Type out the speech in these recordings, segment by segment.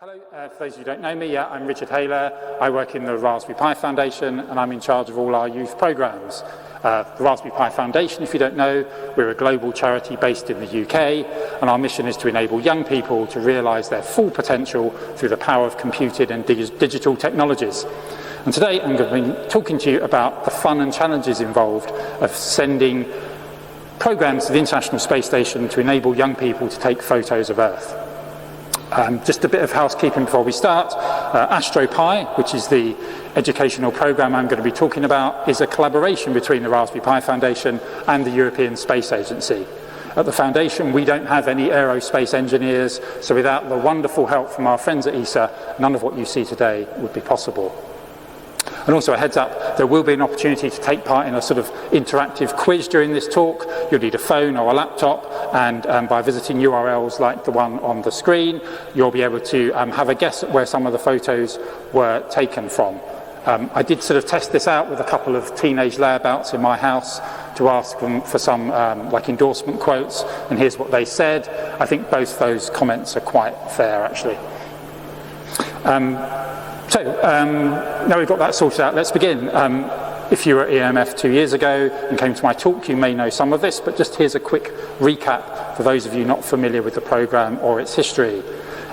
Hello, for those of you who don't know me, I'm Richard Hayler. I work in the Raspberry Pi Foundation and I'm in charge of all our youth programs. The Raspberry Pi Foundation, if you don't know, we're a global charity based in the UK, and our mission is to enable young people to realise their full potential through the power of computed and digital technologies. And today I'm going to be talking to you about the fun and challenges involved of sending programs to the International Space Station to enable young people to take photos of Earth. Just a bit of housekeeping before we start. Astro Pi, which is the educational program I'm going to be talking about, is a collaboration between the Raspberry Pi Foundation and the European Space Agency. At the Foundation, we don't have any aerospace engineers, so without the wonderful help from our friends at ESA, none of what you see today would be possible. And also a heads up, there will be an opportunity to take part in a sort of interactive quiz during this talk. You'll need a phone or a laptop, and by visiting URLs like the one on the screen, you'll be able to have a guess at where some of the photos were taken from. I did sort of test this out with a couple of teenage layabouts in my house to ask them for some like endorsement quotes, and here's what they said. I think both those comments are quite fair, actually. Now we've got that sorted out, let's begin. If you were at EMF 2 years ago and came to my talk, you may know some of this, but just here's a quick recap for those of you not familiar with the programme or its history.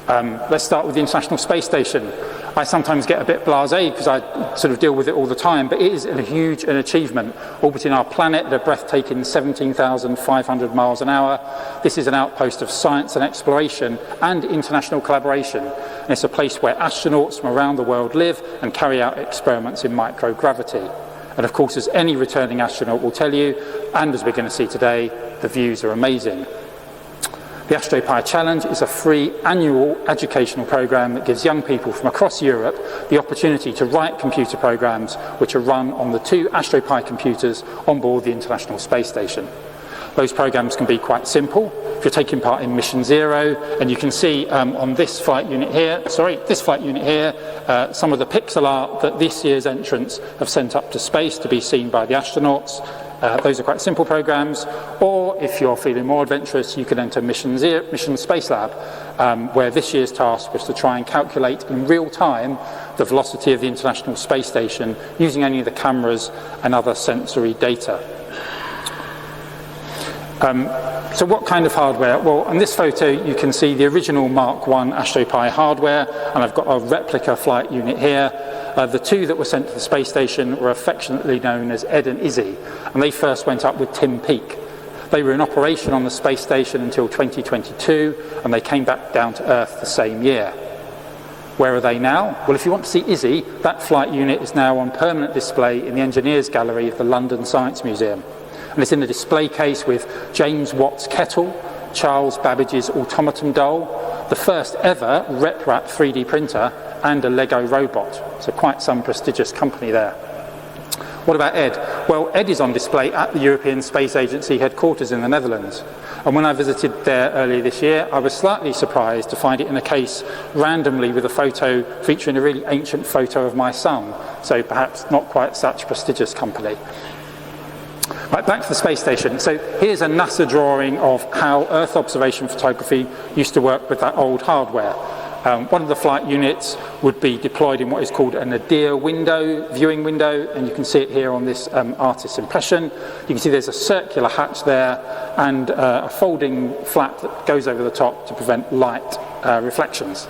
Let's start with the International Space Station. I sometimes get a bit blasé because I sort of deal with it all the time, but it is a huge achievement, orbiting our planet at a breathtaking 17,500 miles an hour. This is an outpost of science and exploration and international collaboration. And it's a place where astronauts from around the world live and carry out experiments in microgravity. And of course, as any returning astronaut will tell you, and as we're going to see today, the views are amazing. The Astro Pi Challenge is a free annual educational program that gives young people from across Europe the opportunity to write computer programs which are run on the 2 Astro Pi computers on board the International Space Station. Those programs can be quite simple. If you're taking part in Mission 0, and you can see on this flight unit here, some of the pixel art that this year's entrants have sent up to space to be seen by the astronauts. Those are quite simple programs. Or if you're feeling more adventurous, you can enter Mission Space Lab, where this year's task was to try and calculate in real time the velocity of the International Space Station using only the cameras and other sensory data. So what kind of hardware? Well, on this photo you can see the original Mark I Astro Pi hardware, and I've got a replica flight unit here. The 2 that were sent to the space station were affectionately known as Ed and Izzy, and they first went up with Tim Peake. They were in operation on the space station until 2022, and they came back down to Earth the same year. Where are they now? Well, if you want to see Izzy, that flight unit is now on permanent display in the Engineers Gallery of the London Science Museum. And it's in a display case with James Watt's kettle, Charles Babbage's automaton doll, the first ever RepRap 3D printer, and a Lego robot. So quite some prestigious company there. What about Ed? Well, Ed is on display at the European Space Agency headquarters in the Netherlands. And when I visited there earlier this year, I was slightly surprised to find it in a case randomly with a photo featuring a really ancient photo of my son. So perhaps not quite such prestigious company. Right, back to the space station. So here's a NASA drawing of how Earth observation photography used to work with that old hardware. One of the flight units would be deployed in what is called a nadir window, viewing window, and you can see it here on this artist's impression. You can see there's a circular hatch there and a folding flap that goes over the top to prevent light reflections.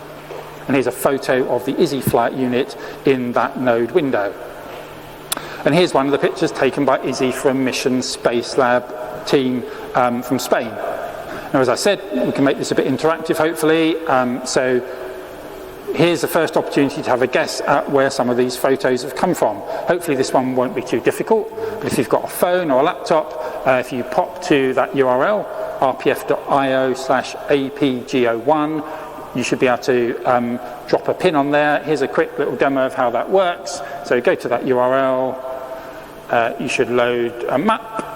And here's a photo of the Izzy flight unit in that node window. And here's one of the pictures taken by Izzy from Mission Space Lab team from Spain. Now, as I said, we can make this a bit interactive, hopefully. So here's the first opportunity to have a guess at where some of these photos have come from. Hopefully this one won't be too difficult, but if you've got a phone or a laptop, if you pop to that URL, rpf.io/apgo1, you should be able to drop a pin on there. Here's a quick little demo of how that works. So go to that URL, you should load a map.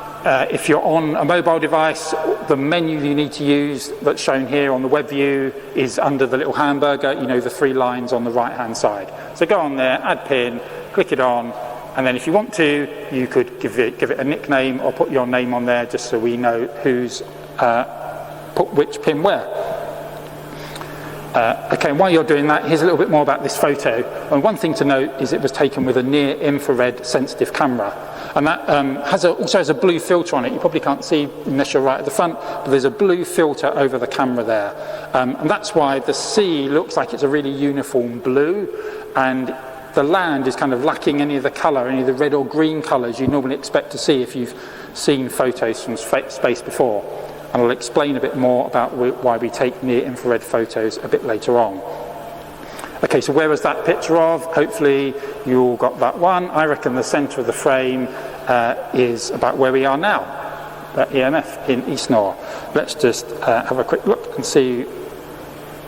If you're on a mobile device, the menu you need to use that's shown here on the web view is under the little hamburger, you know, the 3 lines on the right hand side. So go on there, add pin, click it on, and then if you want to, you could give it a nickname or put your name on there just so we know who's put which pin where. Okay, and while you're doing that, here's a little bit more about this photo. And one thing to note is it was taken with a near-infrared sensitive camera. And that also has a blue filter on it. You probably can't see unless you're right at the front, but there's a blue filter over the camera there. And that's why the sea looks like it's a really uniform blue, and the land is kind of lacking any of the colour, any of the red or green colours you normally expect to see if you've seen photos from space before. And I'll explain a bit more about why we take near-infrared photos a bit later on. Okay, so where was that picture of? Hopefully you all got that one. I reckon the centre of the frame is about where we are now, at EMF in East Nor. Let's just have a quick look and see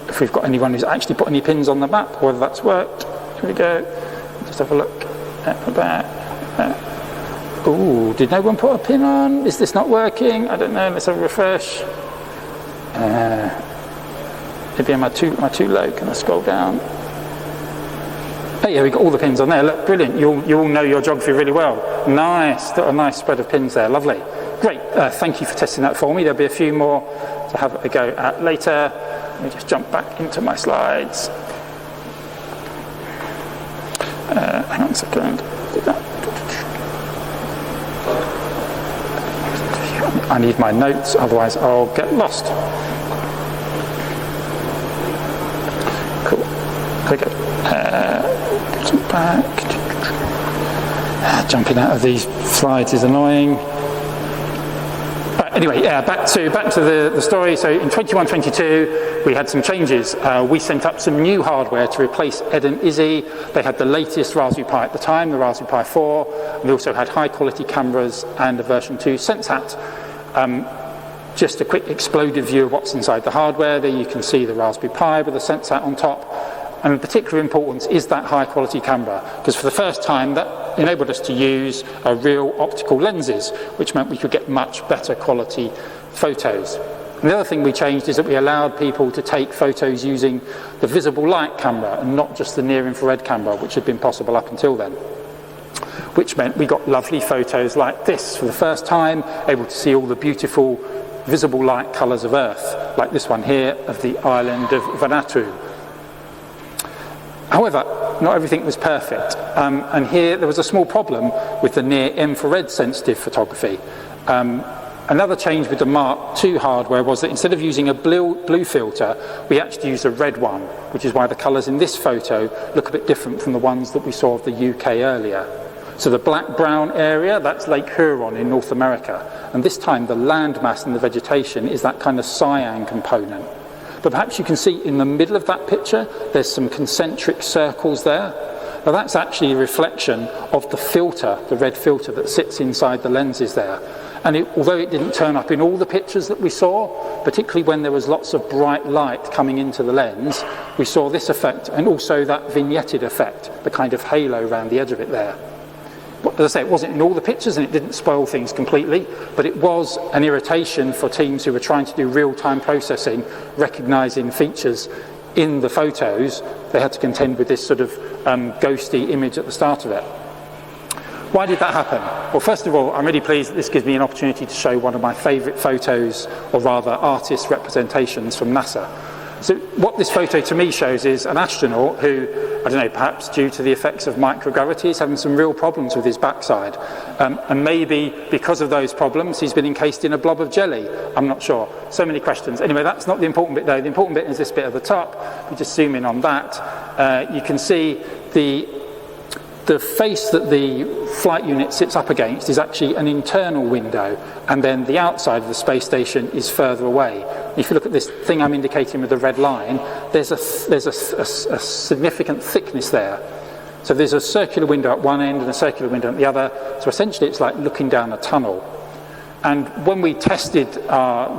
if we've got anyone who's actually put any pins on the map, whether that's worked. Here we go. Just have a look at the back. Ooh, did no one put a pin on? Is this not working? I don't know. Let's have a refresh. Maybe am I too low? Can I scroll down? Oh yeah, we got all the pins on there. Look, brilliant. You all know your geography really well. Nice. Got a nice spread of pins there. Lovely. Great. Thank you for testing that for me. There'll be a few more to have a go at later. Let me just jump back into my slides. Hang on a second. I need my notes, otherwise I'll get lost. Cool. There we go. Jump back. Jumping out of these slides is annoying. Right, anyway, back to the story. So in 21-22, we had some changes. We sent up some new hardware to replace Ed and Izzy. They had the latest Raspberry Pi at the time, the Raspberry Pi 4. And they also had high-quality cameras and a version 2 SenseHat. Just a quick exploded view of what's inside the hardware. There you can see the Raspberry Pi with the SenseHat on top. And of particular importance is that high quality camera, because for the first time that enabled us to use real optical lenses, which meant we could get much better quality photos. And the other thing we changed is that we allowed people to take photos using the visible light camera and not just the near infrared camera, which had been possible up until then. Which meant we got lovely photos like this for the first time, able to see all the beautiful visible light colours of Earth, like this one here of the island of Vanuatu. However, not everything was perfect, and here there was a small problem with the near-infrared sensitive photography. Another change with the Mark II hardware was that instead of using a blue filter, we actually used a red one, which is why the colours in this photo look a bit different from the ones that we saw of the UK earlier. So the black-brown area, that's Lake Huron in North America, and this time the landmass and the vegetation is that kind of cyan component. But perhaps you can see in the middle of that picture, there's some concentric circles there. Now that's actually a reflection of the filter, the red filter that sits inside the lenses there. And although it didn't turn up in all the pictures that we saw, particularly when there was lots of bright light coming into the lens, we saw this effect and also that vignetted effect, the kind of halo around the edge of it there. As I say, it wasn't in all the pictures and it didn't spoil things completely, but it was an irritation for teams who were trying to do real-time processing, recognising features in the photos. They had to contend with this sort of ghosty image at the start of it. Why did that happen? Well, first of all, I'm really pleased that this gives me an opportunity to show one of my favourite photos, or rather artist representations from NASA. So what this photo to me shows is an astronaut who, I don't know, perhaps due to the effects of microgravity, is having some real problems with his backside. And maybe because of those problems, he's been encased in a blob of jelly. I'm not sure. So many questions. Anyway, that's not the important bit though. The important bit is this bit at the top. If we just zoom in on that, you can see the face that the flight unit sits up against is actually an internal window, and then the outside of the space station is further away. If you look at this thing I'm indicating with the red line, there's a significant thickness there. So there's a circular window at one end and a circular window at the other, so essentially it's like looking down a tunnel. And when we tested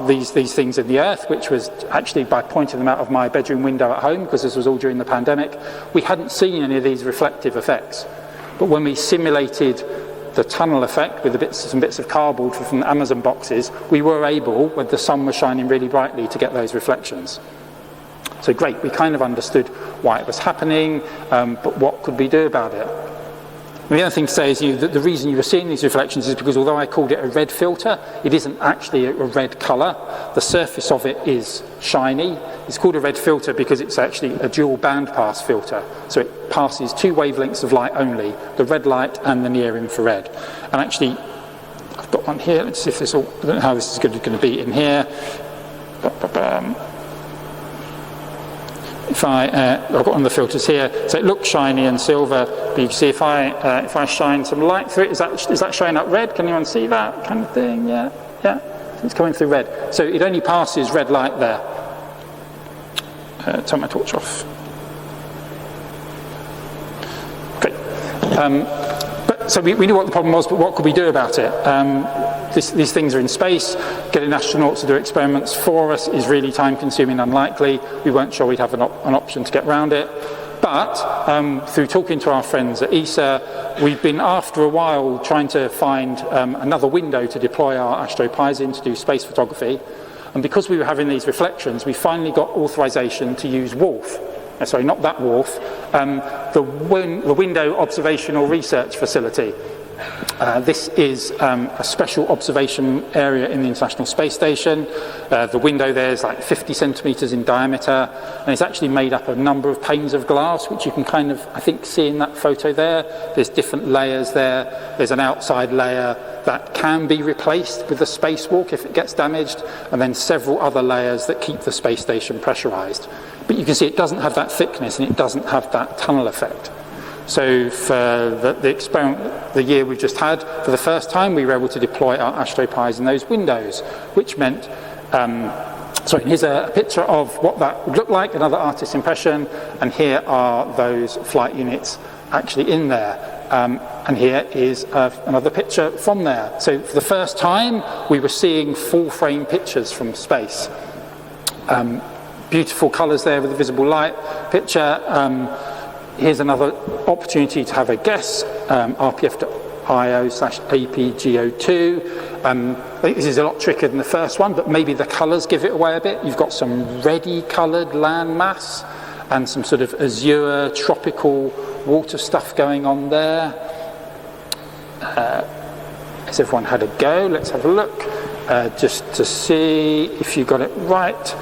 these things in the Earth, which was actually by pointing them out of my bedroom window at home, because this was all during the pandemic, we hadn't seen any of these reflective effects. But when we simulated the tunnel effect with some bits of cardboard from the Amazon boxes, we were able, when the sun was shining really brightly, to get those reflections. So great, we kind of understood why it was happening, but what could we do about it? And the other thing to say is that the reason you were seeing these reflections is because although I called it a red filter, it isn't actually a red colour. The surface of it is shiny. It's called a red filter because it's actually a dual bandpass filter. So it passes 2 wavelengths of light only, the red light and the near infrared. And actually, I've got one here. Let's see if this all, I don't know how this is going to be in here. If I've got one of the filters here, so it looks shiny and silver, but you can see if I shine some light through it, is that showing up red? Can anyone see that kind of thing? Yeah, it's coming through red. So it only passes red light there. Turn my torch off. Okay. So we knew what the problem was, but what could we do about it? These things are in space. Getting astronauts to do experiments for us is really time-consuming and unlikely. We weren't sure we'd have an option to get around it. But through talking to our friends at ESA, we've been, after a while, trying to find another window to deploy our Astro Pis in to do space photography. And because we were having these reflections, we finally got authorization to use WRF. Sorry, not that WRF, the Window Observational Research Facility. This is a special observation area in the International Space Station. The window there is like 50 centimetres in diameter, and it's actually made up of a number of panes of glass, which you can kind of, I think, see in that photo there. There's different layers there. There's an outside layer that can be replaced with a spacewalk if it gets damaged, and then several other layers that keep the space station pressurised. But you can see it doesn't have that thickness and it doesn't have that tunnel effect. So for the experiment, the year we've just had, for the first time we were able to deploy our Astro Pis in those windows, which meant, here's a picture of what that would look like, another artist's impression, and here are those flight units actually in there. And here is another picture from there. So for the first time we were seeing full frame pictures from space. Beautiful colours there with the visible light picture. Here's another opportunity to have a guess, RPF.io/APGO2. I think this is a lot trickier than the first one, but maybe the colours give it away a bit. You've got some reddy coloured land mass and some sort of azure tropical water stuff going on there. Has everyone had a go? Let's have a look, just to see if you got it right.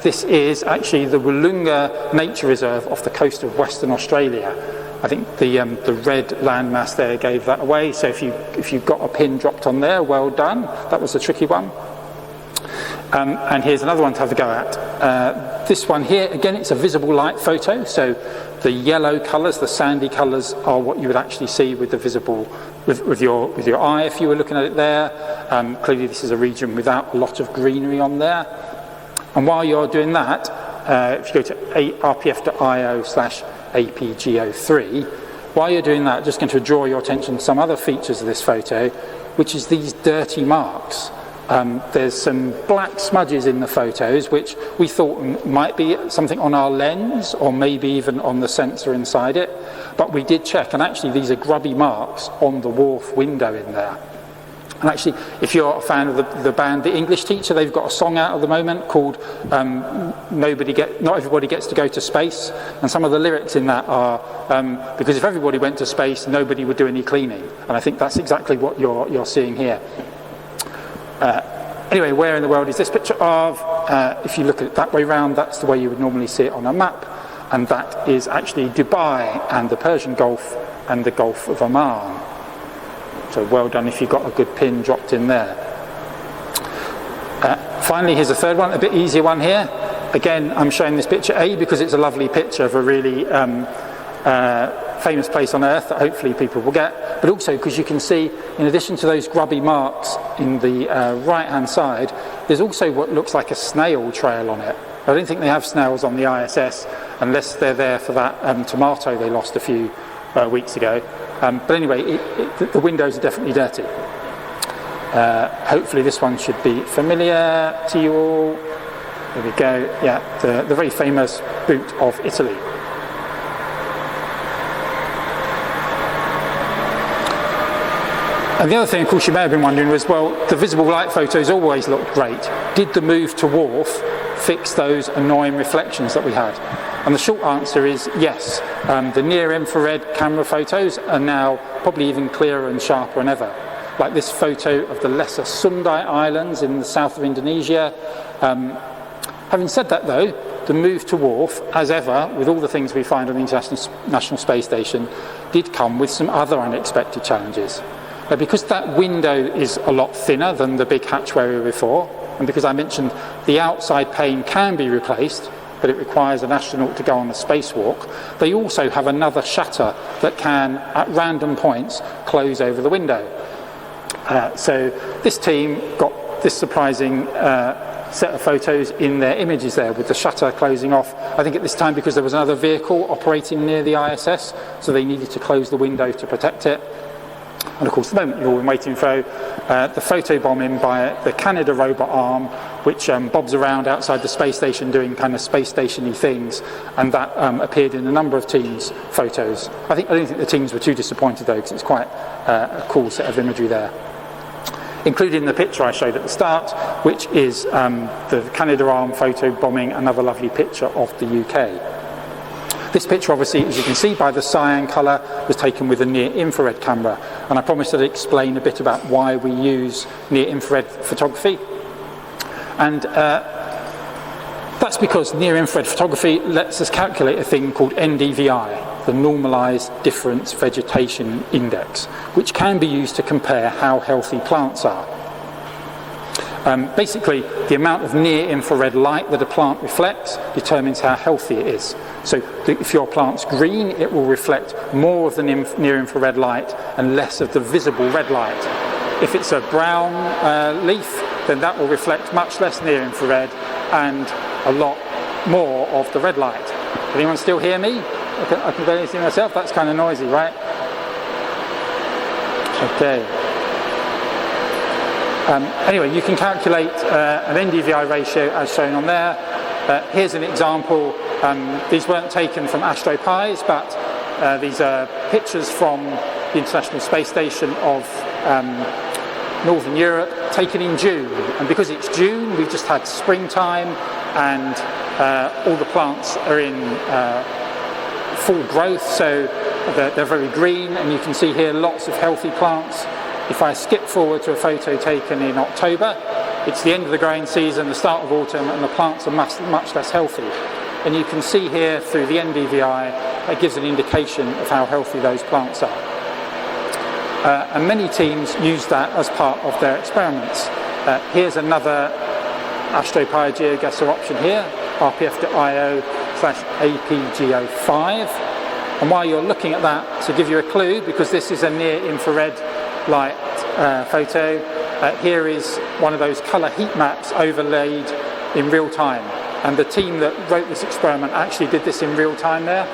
This is actually the Wollonga Nature Reserve off the coast of Western Australia. I think the red landmass there gave that away. So if you got a pin dropped on there, well done. That was a tricky one. And here's another one to have a go at. This one here, again, it's a visible light photo. So the yellow colours, the sandy colours, are what you would actually see with the visible with your eye if you were looking at it there. Clearly, this is a region without a lot of greenery on there. And while you're doing that, if you go to rpf.io/APGO3, while you're doing that, I'm just going to draw your attention to some other features of this photo, which is these dirty marks. There's some black smudges in the photos, which we thought might be something on our lens, or maybe even on the sensor inside it. But we did check, and actually these are grubby marks on the WRF window in there. And actually, if you're a fan of the band The English Teacher, they've got a song out at the moment called Not Everybody Gets to Go to Space. And some of the lyrics in that are, because if everybody went to space, nobody would do any cleaning. And I think that's exactly what you're seeing here. Anyway, where in the world is this picture of? If you look at it that way round, that's the way you would normally see it on a map. And that is actually Dubai and the Persian Gulf and the Gulf of Oman. So well done if you got a good pin dropped in there. Finally, here's a third one, a bit easier one here. Again, I'm showing this picture because it's a lovely picture of a really famous place on Earth that hopefully people will get, but also because you can see, in addition to those grubby marks in the right-hand side, there's also what looks like a snail trail on it. I don't think they have snails on the ISS unless they're there for that tomato they lost a few weeks ago. But anyway, the windows are definitely dirty. Hopefully this one should be familiar to you all. There we go. Yeah, the very famous boot of Italy. And the other thing, of course, you may have been wondering was, well, the visible light photos always looked great. Did the move to WRF fix those annoying reflections that we had? And the short answer is yes. The near infrared camera photos are now probably even clearer and sharper than ever. Like this photo of the Lesser Sundai Islands in the south of Indonesia. Having said that though, the move to WRF, as ever, with all the things we find on the International Space Station, did come with some other unexpected challenges. Because that window is a lot thinner than the big hatchway we were before, and because I mentioned the outside pane can be replaced, but it requires an astronaut to go on a spacewalk, they also have another shutter that can, at random points, close over the window. So this team got this surprising set of photos in their images there with the shutter closing off. I think at this time because there was another vehicle operating near the ISS, so they needed to close the window to protect it. And of course, the moment you've all been waiting for, the photobombing by the Canada robot arm, which bobs around outside the space station doing kind of space station-y things, and that appeared in a number of teams' photos. I don't think the teams were too disappointed though, because it's quite a cool set of imagery there. Including the picture I showed at the start, which is the Canada arm photobombing another lovely picture of the UK. This picture, obviously, as you can see by the cyan colour, was taken with a near-infrared camera, and I promised I'd explain a bit about why we use near-infrared photography. And that's because near-infrared photography lets us calculate a thing called NDVI, the Normalised Difference Vegetation Index, which can be used to compare how healthy plants are. Basically, the amount of near-infrared light that a plant reflects determines how healthy it is. So if your plant's green, it will reflect more of the near-infrared light and less of the visible red light. If it's a brown leaf, then that will reflect much less near-infrared and a lot more of the red light. Can anyone still hear me? I can barely see myself. That's kind of noisy, right? Okay. Anyway, you can calculate an NDVI ratio as shown on there. Here's an example. These weren't taken from Astro Pis, but these are pictures from the International Space Station of Northern Europe, taken in June. And because it's June, we've just had springtime, and all the plants are in full growth, so they're very green, and you can see here lots of healthy plants. If I skip forward to a photo taken in October, it's the end of the growing season, the start of autumn, and the plants are much less healthy. And you can see here through the NDVI, that gives an indication of how healthy those plants are. And many teams use that as part of their experiments. Here's another Astro Pi GeoGuessr option here, RPF.io/APGO5. And while you're looking at that, to give you a clue, because this is a near-infrared light photo, here is one of those colour heat maps overlaid in real time. And the team that wrote this experiment actually did this in real time there.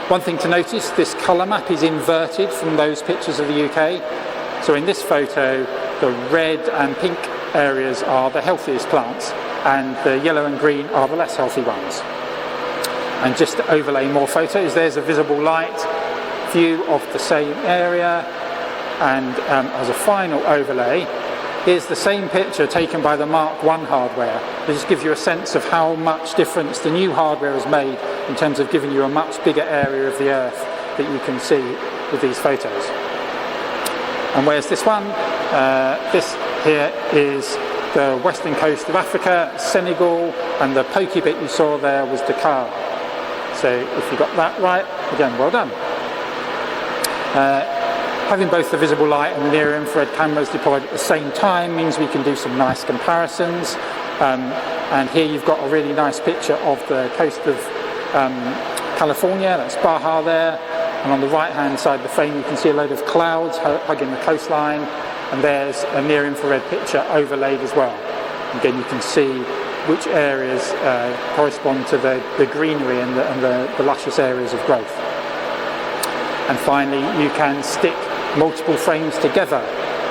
One thing to notice, this colour map is inverted from those pictures of the UK. So in this photo, the red and pink areas are the healthiest plants, and the yellow and green are the less healthy ones. And just to overlay more photos, there's a visible light view of the same area. And as a final overlay, here's the same picture taken by the Mark I hardware. It just gives you a sense of how much difference the new hardware has made in terms of giving you a much bigger area of the Earth that you can see with these photos. And where's this one? This here is the western coast of Africa, Senegal, and the pokey bit you saw there was Dakar. So if you got that right, again, well done. Having both the visible light and the near-infrared cameras deployed at the same time means we can do some nice comparisons. And here you've got a really nice picture of the coast of California, that's Baja there. And on the right-hand side of the frame you can see a load of clouds hugging the coastline. And there's a near-infrared picture overlaid as well. Again, you can see which areas correspond to the greenery and the luscious areas of growth. And finally, you can stick multiple frames together.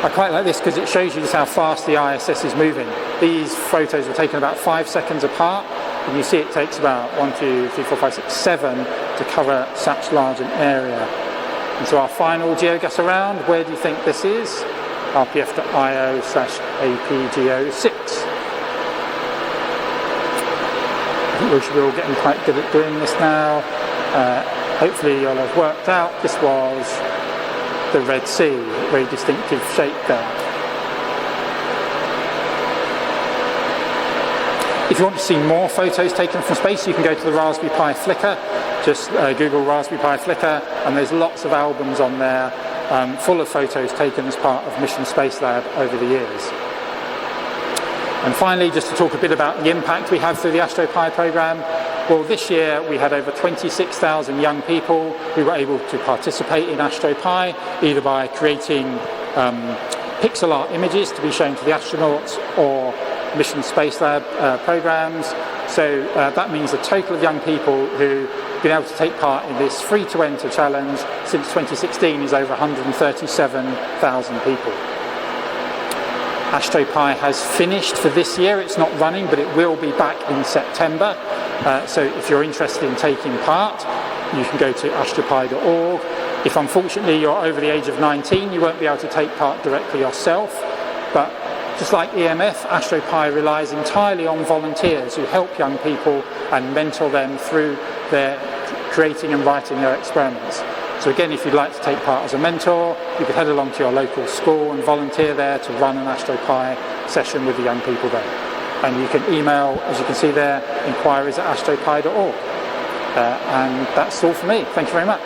I quite like this because it shows you just how fast the ISS is moving. These photos were taken about 5 seconds apart, and you see it takes about 1, 2, 3, 4, 5, 6, 7 to cover such large an area. And so our final GeoGuessr round, where do you think this is? RPF.io/APGO6. I think we should be all getting quite good at doing this now. Hopefully you'll have worked out this was the Red Sea, very distinctive shape there. If you want to see more photos taken from space, you can go to the Raspberry Pi Flickr. Just Google Raspberry Pi Flickr, and there's lots of albums on there full of photos taken as part of Mission Space Lab over the years. And finally, just to talk a bit about the impact we have through the Astro Pi program. Well, this year we had over 26,000 young people who were able to participate in Astro Pi, either by creating pixel art images to be shown to the astronauts or Mission Space Lab programs. So that means a total of young people who've been able to take part in this free-to-enter challenge since 2016 is over 137,000 people. Astro Pi has finished for this year. It's not running, but it will be back in September. So if you're interested in taking part, you can go to astropi.org. If unfortunately you're over the age of 19, you won't be able to take part directly yourself, but just like EMF, Astro Pi relies entirely on volunteers who help young people and mentor them through their creating and writing their experiments. So again, if you'd like to take part as a mentor, you could head along to your local school and volunteer there to run an Astro Pi session with the young people there. And you can email, as you can see there, inquiries@astropi.org. And that's all for me. Thank you very much.